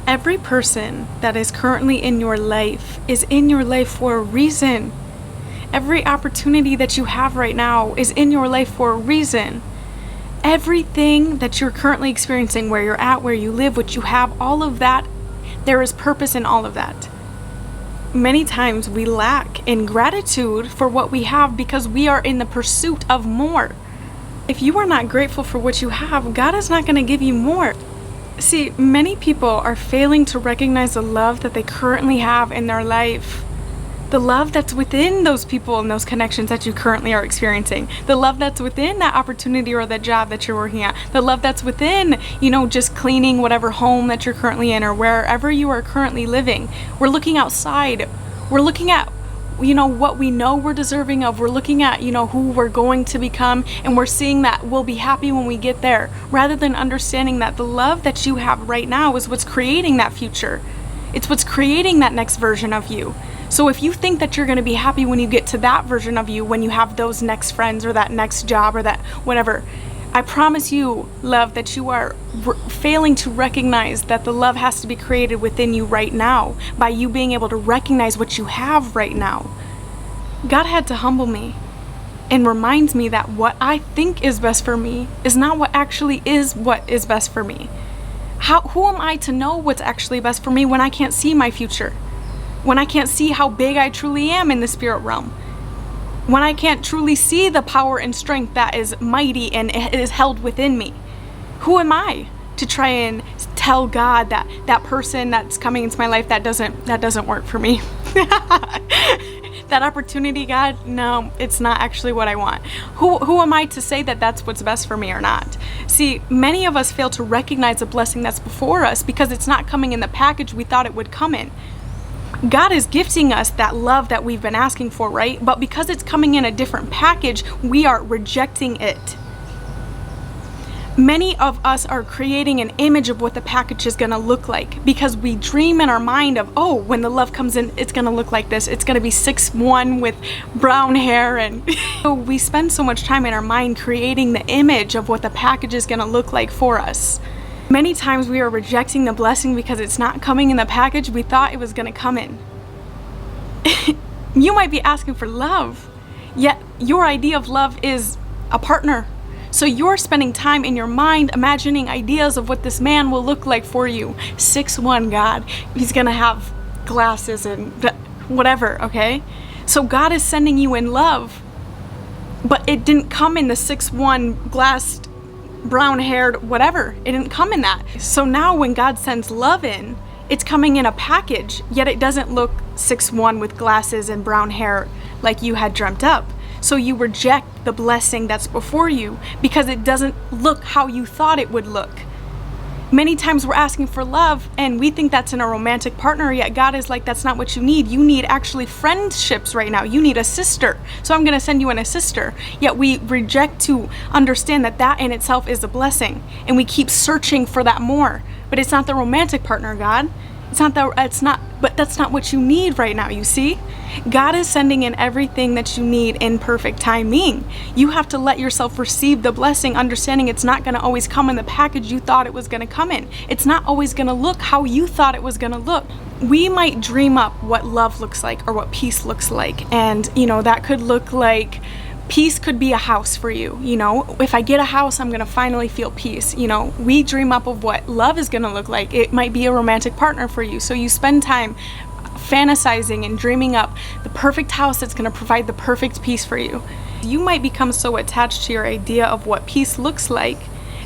Every person that is currently in your life is in your life for a reason. Every opportunity that you have right now is in your life for a reason. Everything that you're currently experiencing, where you're at, where you live, what you have, all of that, there is purpose in all of that. Many times we lack in gratitude for what we have because we are in the pursuit of more. If you are not grateful for what you have, God is not going to give you more. See, many people are failing to recognize the love that they currently have in their life. The love that's within those people and those connections that you currently are experiencing. The love that's within that opportunity or that job that you're working at. The love that's within, just cleaning whatever home that you're currently in or wherever you are currently living. We're looking outside. We're looking at what we know we're deserving of. We're looking at, who we're going to become, and we're seeing that we'll be happy when we get there, rather than understanding that the love that you have right now is what's creating that future. It's what's creating that next version of you. So if you think that you're going to be happy when you get to that version of you, when you have those next friends or that next job or that whatever, I promise you, love, that you are failing to recognize that the love has to be created within you right now by you being able to recognize what you have right now. God had to humble me and reminds me that what I think is best for me is not what actually is what is best for me. Who am I to know what's actually best for me when I can't see my future? When I can't see how big I truly am in the spirit realm? When I can't truly see the power and strength that is mighty and is held within me? Who am I to try and tell God that that person that's coming into my life that doesn't work for me? That opportunity, God, no, it's not actually what I want. Who am I to say that that's what's best for me or not? See, many of us fail to recognize the blessing that's before us because it's not coming in the package we thought it would come in. God is gifting us that love that we've been asking for, right? But because it's coming in a different package, we are rejecting it. Many of us are creating an image of what the package is going to look like because we dream in our mind of, when the love comes in, it's going to look like this. It's going to be 6'1" with brown hair. And so we spend so much time in our mind creating the image of what the package is going to look like for us. Many times we are rejecting the blessing because it's not coming in the package we thought it was going to come in. You might be asking for love, yet your idea of love is a partner. So you're spending time in your mind imagining ideas of what this man will look like for you. 6'1", God. He's going to have glasses and whatever, okay? So God is sending you in love, but it didn't come in the 6'1", glassed, brown-haired, whatever. It didn't come in that. So now when God sends love in, it's coming in a package, yet it doesn't look 6'1" with glasses and brown hair like you had dreamt up. So you reject the blessing that's before you because it doesn't look how you thought it would look. Many times we're asking for love and we think that's in a romantic partner, yet God is like, that's not what you need. You need actually friendships right now. You need a sister. So I'm going to send you in a sister. Yet we reject to understand that that in itself is a blessing. And we keep searching for that more. But it's not the romantic partner, God. But that's not what you need right now, you see? God is sending in everything that you need in perfect timing. You have to let yourself receive the blessing, understanding it's not going to always come in the package you thought it was going to come in. It's not always going to look how you thought it was going to look. We might dream up what love looks like or what peace looks like. And, that could look like peace could be a house for you. If I get a house, I'm going to finally feel peace. We dream up of what love is going to look like. It might be a romantic partner for you. So you spend time fantasizing and dreaming up the perfect house that's going to provide the perfect peace for you. You might become so attached to your idea of what peace looks like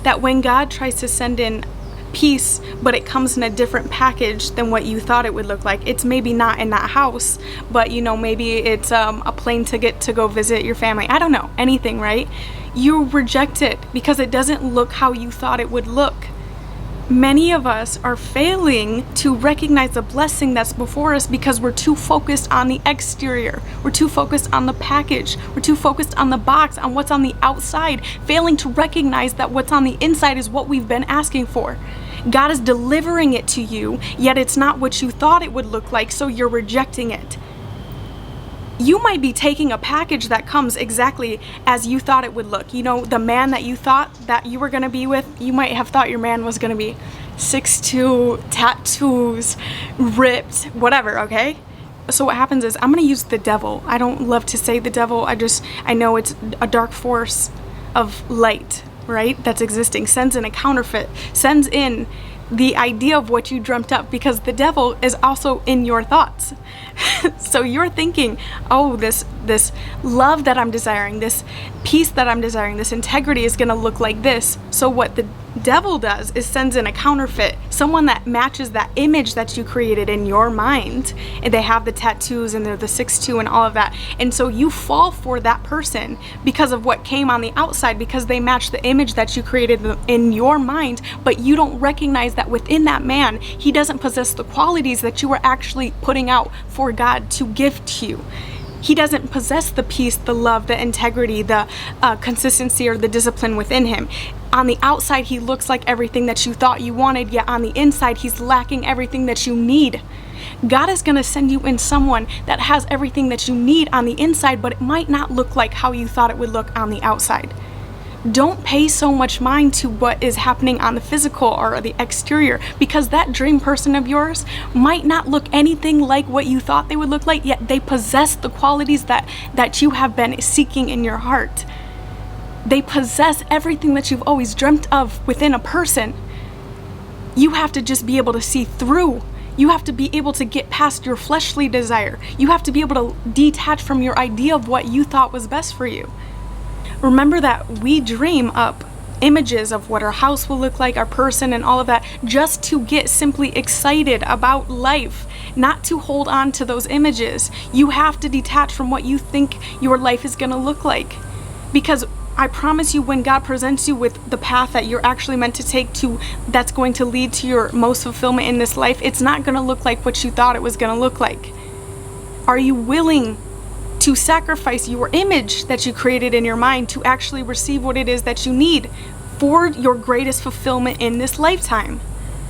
that when God tries to send in peace, but it comes in a different package than what you thought it would look like. It's maybe not in that house, but maybe it's a plane ticket to go visit your family. I don't know, anything, right? You reject it because it doesn't look how you thought it would look. Many of us are failing to recognize the blessing that's before us because we're too focused on the exterior. We're too focused on the package. We're too focused on the box, on what's on the outside, failing to recognize that what's on the inside is what we've been asking for. God is delivering it to you, yet it's not what you thought it would look like, so you're rejecting it. You might be taking a package that comes exactly as you thought it would look. The man that you thought that you were going to be with, you might have thought your man was going to be 6'2", tattoos, ripped, whatever, okay? So what happens is, I'm gonna use the devil. I don't love to say the devil, I know it's a dark force of light, right? That's existing, sends in a counterfeit, sends in the idea of what you dreamt up, because the devil is also in your thoughts. So you're thinking, oh, this love that I'm desiring, this peace that I'm desiring, this integrity is gonna look like this. So what the devil does is sends in a counterfeit, someone that matches that image that you created in your mind, and they have the tattoos and they're the 6'2" and all of that, and so you fall for that person because of what came on the outside, because they match the image that you created in your mind, but you don't recognize that within that man, he doesn't possess the qualities that you were actually putting out for God to give to you. He doesn't possess the peace, the love, the integrity, the consistency, or the discipline within him. On the outside, he looks like everything that you thought you wanted, yet on the inside, he's lacking everything that you need. God is going to send you in someone that has everything that you need on the inside, but it might not look like how you thought it would look on the outside. Don't pay so much mind to what is happening on the physical or the exterior, because that dream person of yours might not look anything like what you thought they would look like, yet they possess the qualities that you have been seeking in your heart. They possess everything that you've always dreamt of within a person. You have to just be able to see through. You have to be able to get past your fleshly desire. You have to be able to detach from your idea of what you thought was best for you. Remember that we dream up images of what our house will look like, our person, and all of that, just to get simply excited about life, not to hold on to those images. You have to detach from what you think your life is going to look like, because I promise you, when God presents you with the path that you're actually meant to take to, that's going to lead to your most fulfillment in this life, it's not going to look like what you thought it was going to look like. Are you willing to sacrifice your image that you created in your mind to actually receive what it is that you need for your greatest fulfillment in this lifetime?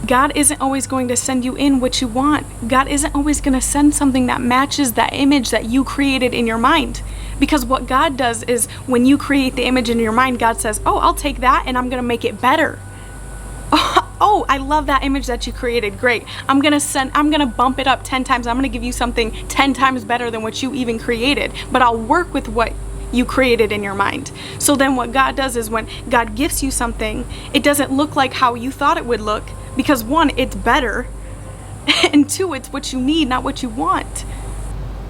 God isn't always going to send you in what you want. God isn't always going to send something that matches that image that you created in your mind. Because what God does is, when you create the image in your mind, God says, oh, I'll take that and I'm going to make it better. Oh, I love that image that you created. Great. I'm going to bump it up 10 times. I'm going to give you something 10 times better than what you even created. But I'll work with what you created in your mind. So then what God does is, when God gives you something, it doesn't look like how you thought it would look, because one, it's better, and two, it's what you need, not what you want.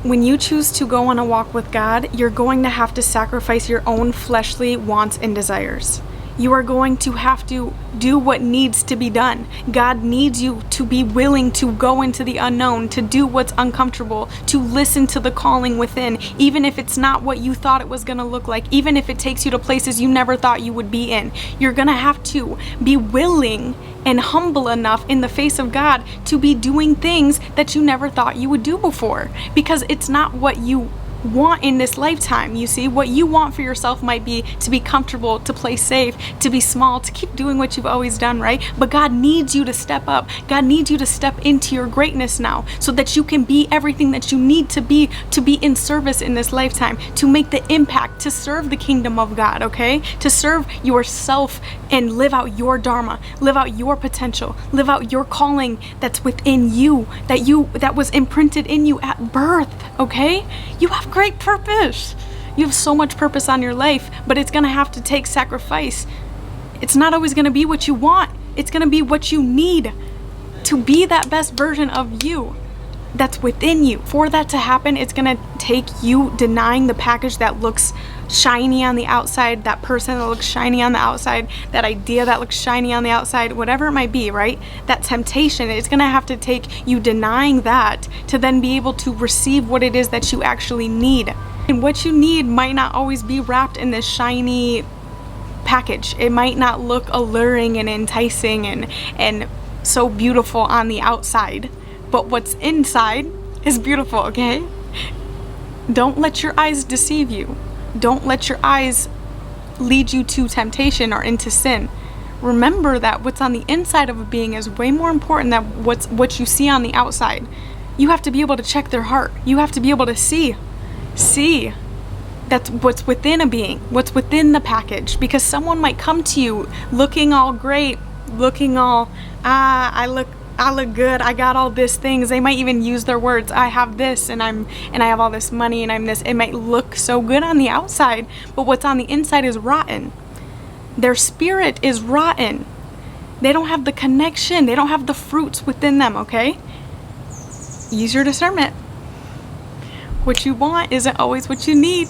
When you choose to go on a walk with God, you're going to have to sacrifice your own fleshly wants and desires. You are going to have to do what needs to be done. God needs you to be willing to go into the unknown, to do what's uncomfortable, to listen to the calling within, even if it's not what you thought it was going to look like, even if it takes you to places you never thought you would be in. You're going to have to be willing and humble enough in the face of God to be doing things that you never thought you would do before, because it's not what you want in this lifetime. You see, what you want for yourself might be to be comfortable, to play safe, to be small, to keep doing what you've always done, right? But God needs you to step up. God needs you to step into your greatness now, so that you can be everything that you need to be in service in this lifetime, to make the impact, to serve the kingdom of God, okay? To serve yourself and live out your dharma, live out your potential, live out your calling that's within you, that was imprinted in you at birth, okay? You have great purpose. You have so much purpose on your life, but it's going to have to take sacrifice. It's not always going to be what you want. It's going to be what you need to be that best version of you that's within you. For that to happen, it's going to take you denying the package that looks shiny on the outside, that person that looks shiny on the outside, that idea that looks shiny on the outside, whatever it might be, right? That temptation, it's going to have to take you denying that to then be able to receive what it is that you actually need. And what you need might not always be wrapped in this shiny package. It might not look alluring and enticing and so beautiful on the outside, but what's inside is beautiful, okay? Don't let your eyes deceive you. Don't let your eyes lead you to temptation or into sin. Remember that what's on the inside of a being is way more important than what you see on the outside. You have to be able to check their heart. You have to be able to see that's what's within a being, what's within the package, because someone might come to you looking all great, looking all, I look good, I got all these things. They might even use their words, I have this, and I have all this money, and I'm this. It might look so good on the outside, but what's on the inside is rotten. Their spirit is rotten. They don't have the connection. They don't have the fruits within them, okay? Use your discernment. What you want isn't always what you need.